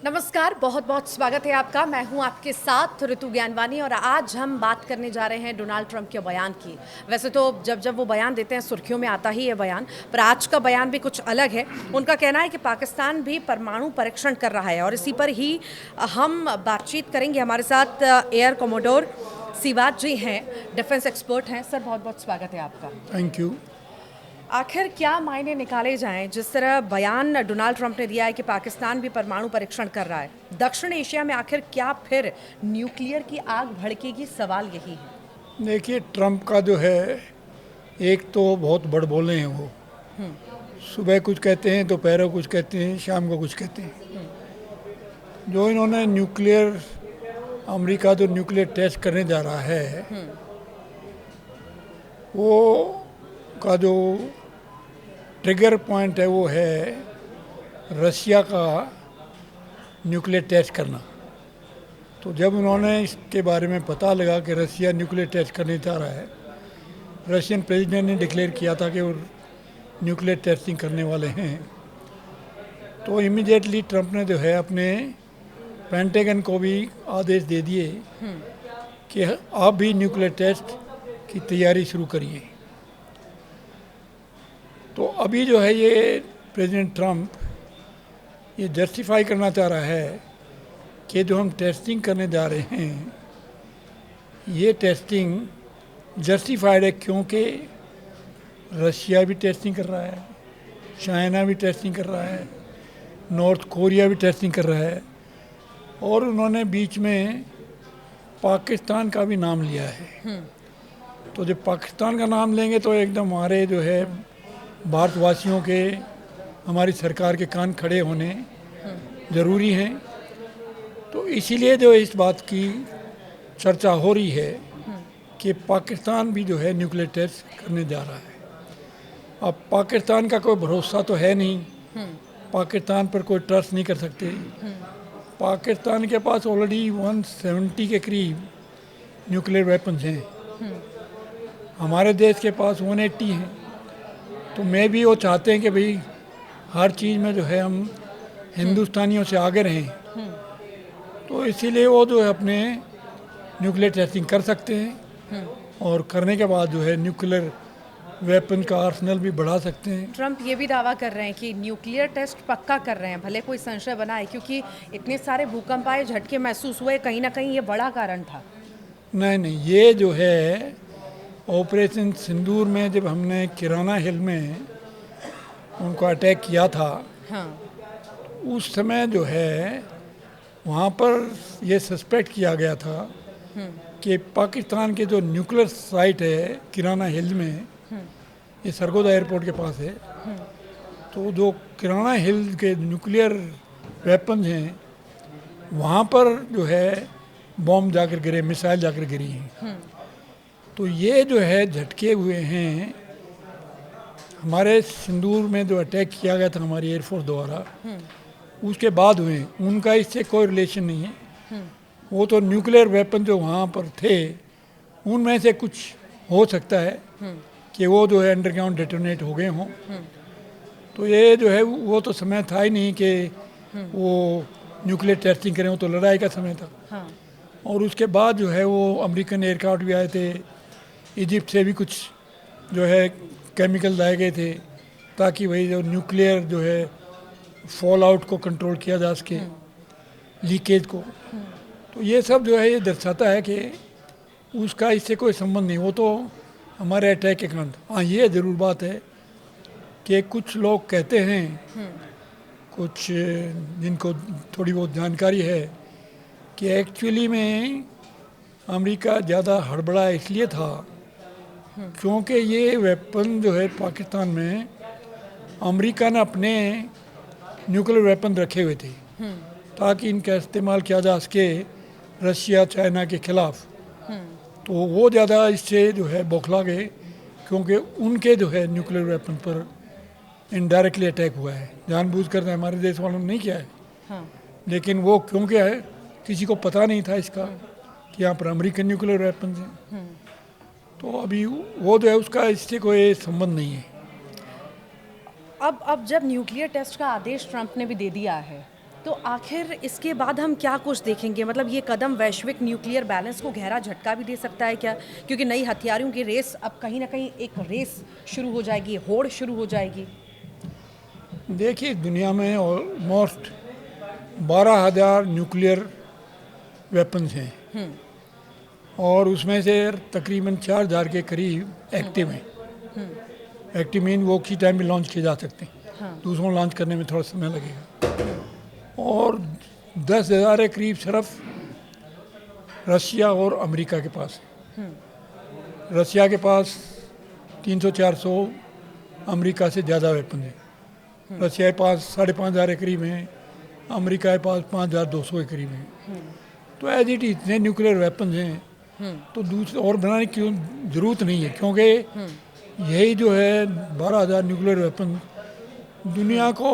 नमस्कार, बहुत बहुत स्वागत है आपका। मैं हूं आपके साथ ऋतु ज्ञानवानी और आज हम बात करने जा रहे हैं डोनाल्ड ट्रंप के बयान की। वैसे तो जब जब वो बयान देते हैं सुर्खियों में आता ही है बयान, पर आज का बयान भी कुछ अलग है। उनका कहना है कि पाकिस्तान भी परमाणु परीक्षण कर रहा है और इसी पर ही हम बातचीत करेंगे। हमारे साथ एयर कमोडोर सिवाज जी हैं, डिफेंस एक्सपर्ट हैं। सर, बहुत बहुत स्वागत है आपका। Thank you. आखिर क्या मायने निकाले जाएं जिस तरह बयान डोनाल्ड ट्रंप ने दिया है कि पाकिस्तान भी परमाणु परीक्षण कर रहा है। दक्षिण एशिया में आखिर क्या फिर न्यूक्लियर की आग भड़केगी, सवाल यही है। देखिए, ट्रंप का जो है, एक तो बहुत बड़बोले हैं वो। सुबह कुछ कहते हैं, दोपहर को कुछ कहते हैं, शाम को कुछ कहते हैं। जो इन्होंने न्यूक्लियर, अमेरिका जो न्यूक्लियर टेस्ट करने जा रहा है, वो का जो ट्रिगर पॉइंट है वो है रशिया का न्यूक्लियर टेस्ट करना। तो जब उन्होंने इसके बारे में पता लगा कि रशिया न्यूक्लियर टेस्ट करने जा रहा है, रशियन प्रेसिडेंट ने डिक्लेयर किया था कि वो न्यूक्लियर टेस्टिंग करने वाले हैं, तो इमीडिएटली ट्रंप ने जो है अपने पेंटागन को भी आदेश दे दिए कि आप भी न्यूक्लियर टेस्ट की तैयारी शुरू करिए। तो अभी जो है ये प्रेसिडेंट ट्रंप ये जस्टिफाई करना चाह रहा है कि जो हम टेस्टिंग करने जा रहे हैं, ये टेस्टिंग जस्टिफाइड है क्योंकि रशिया भी टेस्टिंग कर रहा है, चाइना भी टेस्टिंग कर रहा है, नॉर्थ कोरिया भी टेस्टिंग कर रहा है, और उन्होंने बीच में पाकिस्तान का भी नाम लिया है। तो जब पाकिस्तान का नाम लेंगे तो एकदम हमारे जो है भारतवासियों के, हमारी सरकार के कान खड़े होने ज़रूरी हैं। तो इसीलिए जो इस बात की चर्चा हो रही है कि पाकिस्तान भी जो है न्यूक्लियर टेस्ट करने जा रहा है। अब पाकिस्तान का कोई भरोसा तो है नहीं, पाकिस्तान पर कोई ट्रस्ट नहीं कर सकते। पाकिस्तान के पास ऑलरेडी 170 के करीब न्यूक्लियर वेपन्स हैं, हमारे देश के पास 180 हैं। तो मैं भी वो चाहते हैं कि भाई हर चीज़ में जो है हम हिंदुस्तानियों से आगे रहें, तो इसीलिए वो जो है अपने न्यूक्लियर टेस्टिंग कर सकते हैं और करने के बाद जो है न्यूक्लियर वेपन का आर्सेनल भी बढ़ा सकते हैं। ट्रंप ये भी दावा कर रहे हैं कि न्यूक्लियर टेस्ट पक्का कर रहे हैं, भले कोई संशय बना है, क्योंकि इतने सारे भूकंप आए, झटके महसूस हुए, कहीं ना कहीं ये बड़ा कारण था। नहीं, ये जो है ऑपरेशन सिंदूर में जब हमने किराना हिल में उनको अटैक किया था, हाँ, उस समय जो है वहाँ पर ये सस्पेक्ट किया गया था कि पाकिस्तान के जो न्यूक्लियर साइट है किराना हिल में, ये सरगोदा एयरपोर्ट के पास है, तो जो किराना हिल के न्यूक्लियर वेपन्स हैं वहाँ पर जो है बॉम्ब जाकर गिरे, मिसाइल जाकर गिरी हैं। तो ये जो है झटके हुए हैं, हमारे सिंदूर में जो अटैक किया गया था हमारी एयरफोर्स द्वारा, उसके बाद हुए, उनका इससे कोई रिलेशन नहीं है। वो तो न्यूक्लियर वेपन जो वहाँ पर थे उनमें से कुछ हो सकता है कि वो जो है अंडरग्राउंड डेटोनेट हो गए हों। तो ये जो है वो तो समय था ही नहीं कि वो न्यूक्लियर टेस्टिंग करें, वो तो लड़ाई का समय था। हाँ। और उसके बाद जो है वो अमेरिकन एयरक्राफ्ट भी आए थे, इजिप्ट से भी कुछ जो है केमिकल लाए गए थे ताकि वही जो न्यूक्लियर जो है फॉल आउट को कंट्रोल किया जा सके, लीकेज को। तो ये सब जो है ये दर्शाता है कि उसका इससे कोई संबंध नहीं, वो तो हमारे अटैक के कारण। हाँ, ये ज़रूर बात है कि कुछ लोग कहते हैं, कुछ जिनको थोड़ी बहुत जानकारी है, कि एक्चुअली में अमेरिका ज़्यादा हड़बड़ा इसलिए था क्योंकि ये वेपन जो है पाकिस्तान में अमेरिका ने अपने न्यूक्लियर वेपन रखे हुए थे ताकि इनका इस्तेमाल किया जा सके रशिया चाइना के खिलाफ। तो वो ज़्यादा इससे जो है बौखला गए क्योंकि उनके जो है न्यूक्लियर वेपन पर इनडायरेक्टली अटैक हुआ है, जानबूझकर हमारे देश वालों ने नहीं किया है। हाँ। लेकिन वो क्यों किया है, किसी को पता नहीं था इसका कि यहाँ पर अमेरिकन न्यूक्लियर वेपन हैं। तो अभी वो जो है उसका इससे कोई संबंध नहीं है। अब जब न्यूक्लियर टेस्ट का आदेश ट्रंप ने भी दे दिया है, तो आखिर इसके बाद हम क्या कुछ देखेंगे? मतलब ये कदम वैश्विक न्यूक्लियर बैलेंस को गहरा झटका भी दे सकता है क्या? क्योंकि नई हथियारों की रेस अब कहीं न कहीं एक रेस शुरू हो जाएगी, होड़ शुरू हो जाएगी। देखिए, दुनिया में ऑलमोस्ट 12,000 न्यूक्लियर वेपन्स हैं और उसमें से तकरीबन 4,000 के करीब एक्टिव हैं। एक्टिव मीन वो किसी टाइम भी लॉन्च किए जा सकते हैं। हाँ। दूसरों लॉन्च करने में थोड़ा समय लगेगा। और 10,000 के करीब सिर्फ रशिया और अमेरिका के पास है। रशिया के पास 300-400, अमेरिका से ज़्यादा वेपन हैं। रशिया के पास 5,500 के करीब हैं, अमेरिका के पास 5,200 के करीब हैं। तो एज इट इतने न्यूक्लियर वेपन हैं तो दूसरे और बनाने की ज़रूरत नहीं है, क्योंकि यही जो है 12,000 न्यूक्लियर वेपन दुनिया को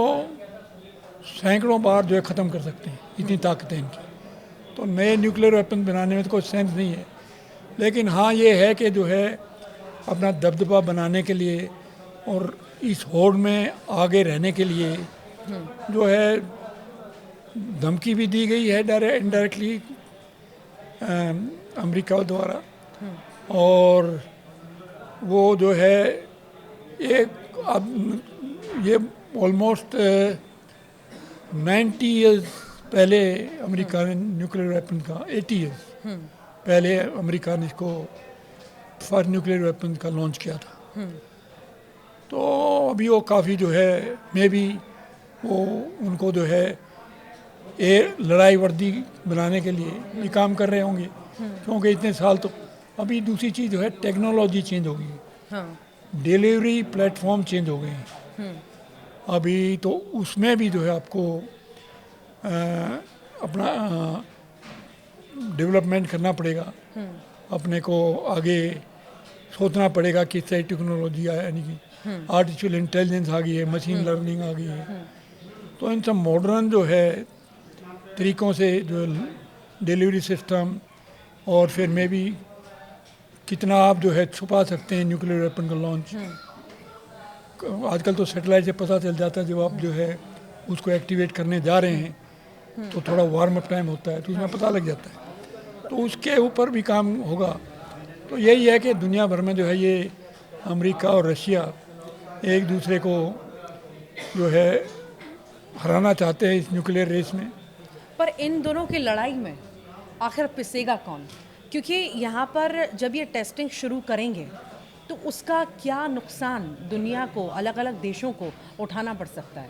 सैकड़ों बार जो है ख़त्म कर सकते हैं, इतनी ताकत है इनकी। तो नए न्यूक्लियर वेपन बनाने में तो कोई सेंस नहीं है। लेकिन हाँ, ये है कि जो है अपना दबदबा बनाने के लिए और इस होड़ में आगे रहने के लिए जो है धमकी भी दी गई है इनडायरेक्टली अमेरिका द्वारा। और वो जो है एक अब ये ऑलमोस्ट 90 ईयर्स पहले अमेरिका ने न्यूक्लियर वेपन का 80 ईयर्स पहले अमेरिका ने इसको फर्स्ट न्यूक्लियर वेपन का लॉन्च किया था। तो अभी वो काफ़ी जो है मे बी वो उनको जो है लड़ाई वर्दी बनाने के लिए भी काम कर रहे होंगे, क्योंकि इतने साल तो अभी दूसरी चीज़ जो है टेक्नोलॉजी चेंज हो गई है। हाँ। डिलीवरी प्लेटफॉर्म चेंज हो गए हैं अभी, तो उसमें भी जो है आपको अपना डेवलपमेंट करना पड़ेगा। अपने को आगे सोचना पड़ेगा किस तरह टेक्नोलॉजी है, यानी कि आर्टिफिशियल इंटेलिजेंस आ गई है, मशीन लर्निंग आ गई है। तो इन सब मॉडर्न जो है तरीक़ों से जो डिलीवरी सिस्टम और फिर में भी कितना आप जो है छुपा सकते हैं न्यूक्लियर वेपन का लॉन्च। आजकल तो सैटेलाइट से पता चल जाता है जब आप जो है उसको एक्टिवेट करने जा रहे हैं तो थोड़ा वार्म अप टाइम होता है, तो उसमें पता लग जाता है। तो उसके ऊपर भी काम होगा। तो यही है कि दुनिया भर में जो है ये अमेरिका और रशिया एक दूसरे को जो है हराना चाहते हैं इस न्यूक्लियर रेस में। पर इन दोनों की लड़ाई में आखिर पिसेगा कौन? क्योंकि यहाँ पर जब ये टेस्टिंग शुरू करेंगे तो उसका क्या नुकसान दुनिया को, अलग अलग देशों को उठाना पड़ सकता है?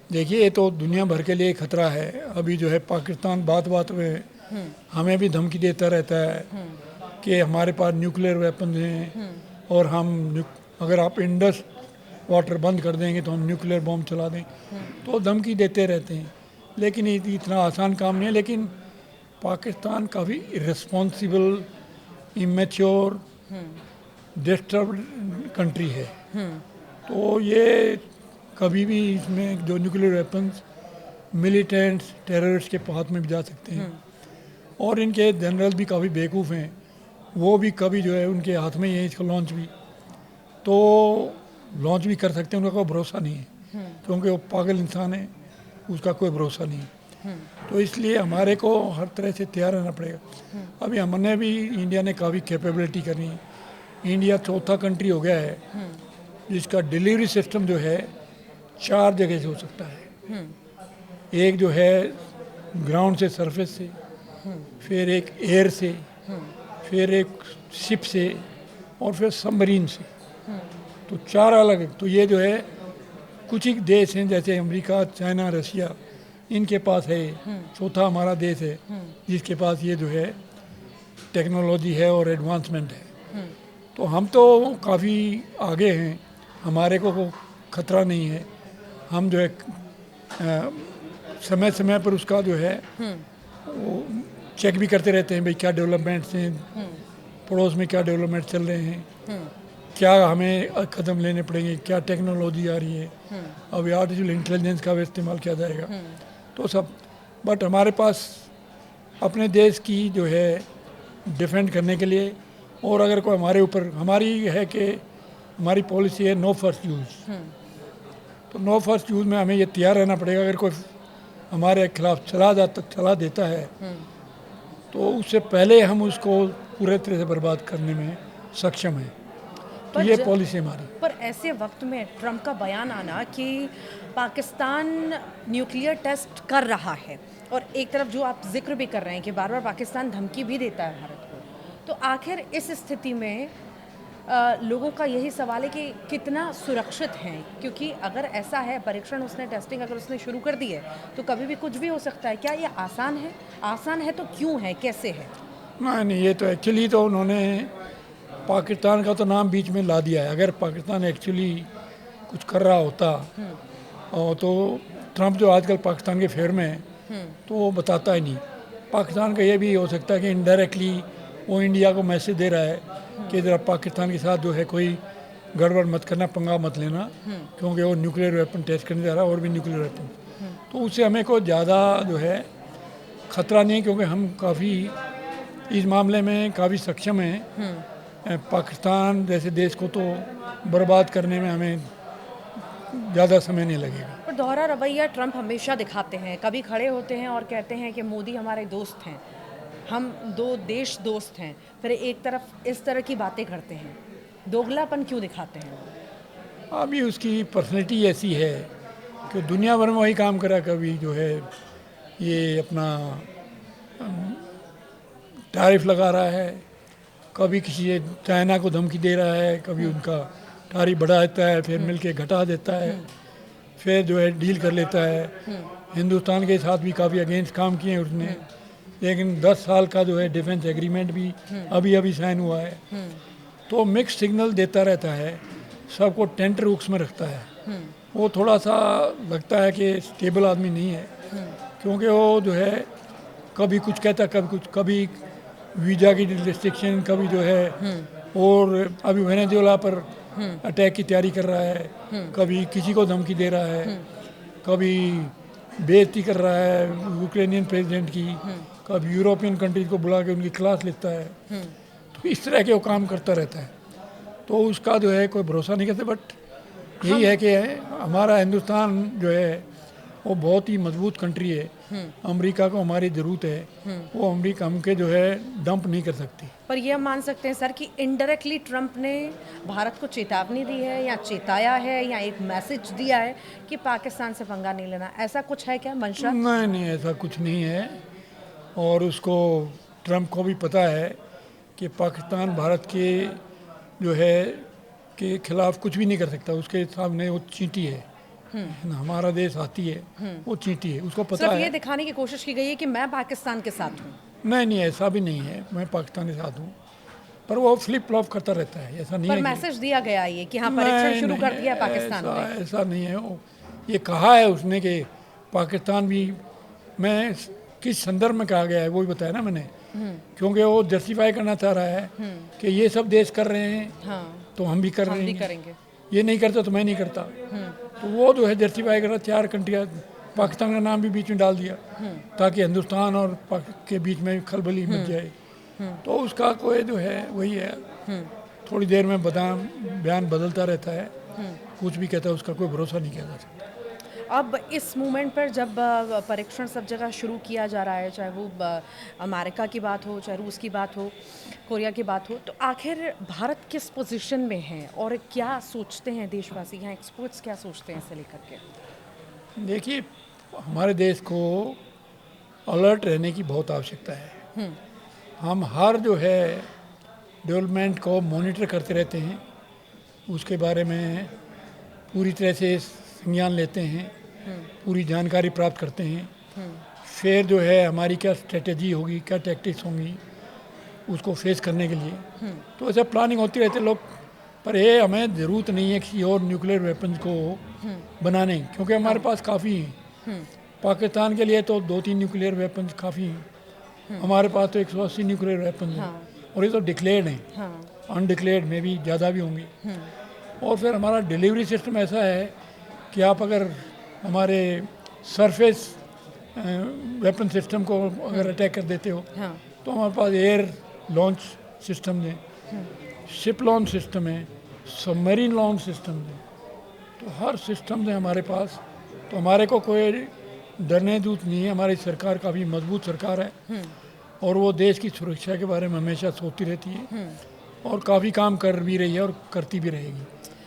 देखिए, ये तो दुनिया भर के लिए खतरा है। अभी जो है पाकिस्तान बात बात में हमें भी धमकी देता रहता है कि हमारे पास न्यूक्लियर वेपन हैं और हम अगर आप इंडस वाटर बंद कर देंगे तो हम न्यूक्लियर बॉम्ब चला दें। तो धमकी देते रहते हैं, लेकिन ये इतना आसान काम नहीं है। लेकिन पाकिस्तान काफ़ी इर्रेस्पॉन्सिबल, इमेच्योर, डिस्टर्ब्ड कंट्री है। तो ये कभी भी इसमें जो न्यूक्लियर वेपन्स मिलिटेंट्स, टेररिस्ट के हाथ में भी जा सकते हैं। और इनके जनरल भी काफ़ी बेवकूफ़ हैं, वो भी कभी जो है उनके हाथ में ही है इसको लॉन्च भी, तो लॉन्च भी कर सकते हैं। उनका कोई भरोसा नहीं है, क्योंकि वो पागल इंसान है, उसका कोई भरोसा नहीं है। तो इसलिए हमारे को हर तरह से तैयार रहना पड़ेगा। अभी हमने भी, इंडिया ने काफ़ी कैपेबिलिटी करनी है। इंडिया चौथा कंट्री हो गया है जिसका डिलीवरी सिस्टम जो है 4 जगह से हो सकता है। एक जो है ग्राउंड से, सरफेस से, फिर एक एयर से, फिर एक शिप से और फिर सबमरीन से। तो 4 अलग। तो ये जो है कुछ ही देश हैं जैसे अमेरिका, चाइना, रशिया, इनके पास है। चौथा हमारा देश है जिसके पास ये जो है टेक्नोलॉजी है और एडवांसमेंट है। तो हम तो काफ़ी आगे हैं, हमारे को खतरा नहीं है। हम जो है समय समय पर उसका जो है वो चेक भी करते रहते हैं, भाई क्या डेवलपमेंट्स हैं, पड़ोस में क्या डेवलपमेंट चल रहे हैं, क्या हमें कदम लेने पड़ेंगे, क्या टेक्नोलॉजी आ रही है, अब आर्टिफिशियल इंटेलिजेंस का भी इस्तेमाल किया जाएगा, तो सब। बट हमारे पास अपने देश की जो है डिफेंड करने के लिए, और अगर कोई हमारे ऊपर, हमारी है कि हमारी पॉलिसी है नो फर्स्ट यूज़। तो नो फर्स्ट यूज़ में हमें ये तैयार रहना पड़ेगा। अगर कोई हमारे खिलाफ चला देता है तो उससे पहले हम उसको पूरे तरह से बर्बाद करने में सक्षम हैं। तो पर ये ज- पॉलिसी हमारी। पर ऐसे वक्त में ट्रम्प का बयान आना कि पाकिस्तान न्यूक्लियर टेस्ट कर रहा है, और एक तरफ जो आप जिक्र भी कर रहे हैं कि बार बार पाकिस्तान धमकी भी देता है भारत को, तो आखिर इस स्थिति में लोगों का यही सवाल है कि कितना सुरक्षित हैं, क्योंकि अगर ऐसा है परीक्षण उसने टेस्टिंग अगर उसने शुरू कर दी है तो कभी भी कुछ भी हो सकता है। क्या ये आसान है तो क्यों है, कैसे है? नहीं, ये तो एक्चुअली तो उन्होंने पाकिस्तान का तो नाम बीच में ला दिया है। अगर पाकिस्तान एक्चुअली कुछ कर रहा होता और तो ट्रम्प जो आजकल पाकिस्तान के फेवर में है तो वो बताता ही नहीं। पाकिस्तान का ये भी हो सकता है कि इनडायरेक्टली वो इंडिया को मैसेज दे रहा है कि ज़रा पाकिस्तान के साथ जो है कोई गड़बड़ मत करना, पंगा मत लेना, क्योंकि वो न्यूक्लियर वेपन टेस्ट करने जा रहा है और भी न्यूक्लियर वेपन। तो उससे हमें को ज़्यादा जो है ख़तरा नहीं, क्योंकि हम काफ़ी इस मामले में काफ़ी सक्षम हैं। पाकिस्तान जैसे देश को तो बर्बाद करने में हमें ज़्यादा समय नहीं लगेगा। पर दोहरा रवैया ट्रम्प हमेशा दिखाते हैं, कभी खड़े होते हैं और कहते हैं कि मोदी हमारे दोस्त हैं, हम दो देश दोस्त हैं, फिर एक तरफ इस तरह की बातें करते हैं। दोगलापन क्यों दिखाते हैं? अभी उसकी पर्सनैलिटी ऐसी है कि दुनिया भर में वही काम करा। कभी जो है ये अपना टैरिफ लगा रहा है, कभी किसी चाइना को धमकी दे रहा है, कभी उनका टैरिफ बढ़ा देता है, फिर मिलके घटा देता है, फिर जो है डील कर लेता है। हिंदुस्तान के साथ भी काफ़ी अगेंस्ट काम किए हैं उसने, लेकिन 10 साल का जो है डिफेंस एग्रीमेंट भी अभी अभी साइन हुआ है। तो मिक्स सिग्नल देता रहता है, सबको टेंटर हुक्स में रखता है। वो थोड़ा सा लगता है कि स्टेबल आदमी नहीं है, क्योंकि वो जो है कभी कुछ कहता है, कभी कुछ, कभी वीज़ा की रिस्ट्रिक्शन, कभी जो है और अभी वेनेजुएला पर अटैक की तैयारी कर रहा है, कभी किसी को धमकी दे रहा है, कभी बेइज्जती कर रहा है यूक्रेनियन प्रेसिडेंट की, कभी यूरोपियन कंट्रीज को बुला के उनकी क्लास लेता है। तो इस तरह के वो काम करता रहता है, तो उसका जो है कोई भरोसा नहीं करते। बट यही है कि हमारा हिंदुस्तान जो है वो बहुत ही मजबूत कंट्री है। अमेरिका को हमारी ज़रूरत है, वो अमेरिका हमके जो है डंप नहीं कर सकती। पर यह मान सकते हैं सर कि इनडायरेक्टली ट्रम्प ने भारत को चेतावनी दी है, या चेताया है, या एक मैसेज दिया है कि पाकिस्तान से पंगा नहीं लेना, ऐसा कुछ है क्या मंशा? नहीं, ऐसा कुछ नहीं है। और उसको ट्रम्प को भी पता है कि पाकिस्तान भारत के जो है के खिलाफ कुछ भी नहीं कर सकता। उसके सामने वो चींटी है, हमारा देश हाथी है, वो चींटी है, उसको पता सिर्फ है। ये दिखाने की कोशिश की गई है कि मैं पाकिस्तान के साथ हूँ। नहीं, ऐसा भी नहीं है, मैं पाकिस्तान के साथ हूँ, पर वो फ्लिप फ्लॉप करता रहता है। ऐसा नहीं पर है मैसेज दिया गया ये कि हाँ परीक्षण शुरू कर दिया है पाकिस्तान ने। ऐसा नहीं है। वो ये कहा है उसने कि पाकिस्तान भी, मैं किस संदर्भ में कहा गया है वो भी बताया ना मैंने, क्योंकि वो जस्टिफाई करना चाह रहा है कि ये सब देश कर रहे हैं हाँ, तो हम भी कर हम रहे भी हैं, करेंगे। ये नहीं करता तो मैं नहीं करता। तो वो जो है जस्टिफाई कर रहा, 4 कंट्रियाँ, पाकिस्तान का नाम भी बीच में डाल दिया ताकि हिंदुस्तान और के बीच में खलबली मच जाए। तो उसका कोई जो है वही है, थोड़ी देर में बयान बदलता रहता है, कुछ भी कहता है, उसका कोई भरोसा नहीं किया जा सकता। अब इस मूवमेंट पर जब परीक्षण सब जगह शुरू किया जा रहा है, चाहे वो अमेरिका की बात हो, चाहे रूस की बात हो, कोरिया की बात हो, तो आखिर भारत किस पोजीशन में है और क्या सोचते हैं देशवासी, यहाँ एक्सपर्ट्स क्या सोचते हैं इसे लेकर के? देखिए, हमारे देश को अलर्ट रहने की बहुत आवश्यकता है। हम हर जो है डेवलपमेंट को मॉनिटर करते रहते हैं, उसके बारे में पूरी तरह से संज्ञान लेते हैं, पूरी जानकारी प्राप्त करते हैं। फिर जो है हमारी क्या स्ट्रेटजी होगी, क्या टैक्टिक्स होंगी उसको फेस करने के लिए, तो ऐसा प्लानिंग होती रहती है लोग। पर ये हमें ज़रूरत नहीं है किसी और न्यूक्लियर वेपन्स को बनाने, क्योंकि हमारे पास काफ़ी हैं। पाकिस्तान के लिए तो 2-3 न्यूक्लियर वेपन्स काफ़ी हैं, हमारे पास तो 180 न्यूक्लियर वेपन्स हैं, और ये तो डिक्लेयर्ड हैं, अनडिक्लेयर्ड में भी ज़्यादा भी होंगी। और फिर हमारा डिलीवरी सिस्टम ऐसा है कि आप अगर हमारे सरफेस वेपन सिस्टम को अगर अटैक कर देते हो, तो हमारे पास एयर लॉन्च सिस्टम है, शिप लॉन्च सिस्टम है, सबमरीन लॉन्च सिस्टम है, तो हर सिस्टम है हमारे पास। तो हमारे को कोई डरने दूत नहीं है, हमारी सरकार काफ़ी मजबूत सरकार है और वो देश की सुरक्षा के बारे में हमेशा सोचती रहती है और काफ़ी काम कर भी रही है और करती भी रहेगी,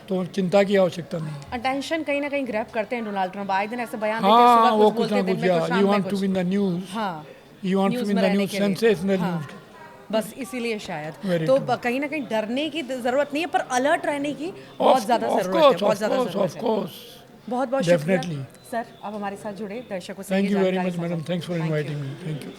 तो चिंता की आवश्यकता नहीं। अटेंशन कहीं ना कहीं ग्रैब करते हैं डोनाल्ड ट्रंप, आए दिन ऐसे बयान देते हैं, हाँ, सुबह वो कुछ कुछ बोलते ना हैं, दिन कुछ, में कुछ, शाम यू में वांट टू कुछ। विन द न्यूज़, हाँ, you want to news win में द रहने न्यूज़, के लिए। सेंसेशनल हाँ, न्यूज़। बस इसीलिए शायद Very तो true. कहीं ना कहीं डरने की ज़रूरत नहीं है, पर अलर्ट रहने की बहुत ज़्यादा ज़रूरत है, बहुत ज़्यादा ज़रूरत ऑफ है। कोर्स, बहुत बहुत शुक्रिया डेफिनेटली। सर, आप हमारे साथ जुड़े, दर्शकों से थैंक ये यू वेरी जानकारी मच मैडम, साझा की। Thanks for Thank you. Inviting me, thank you.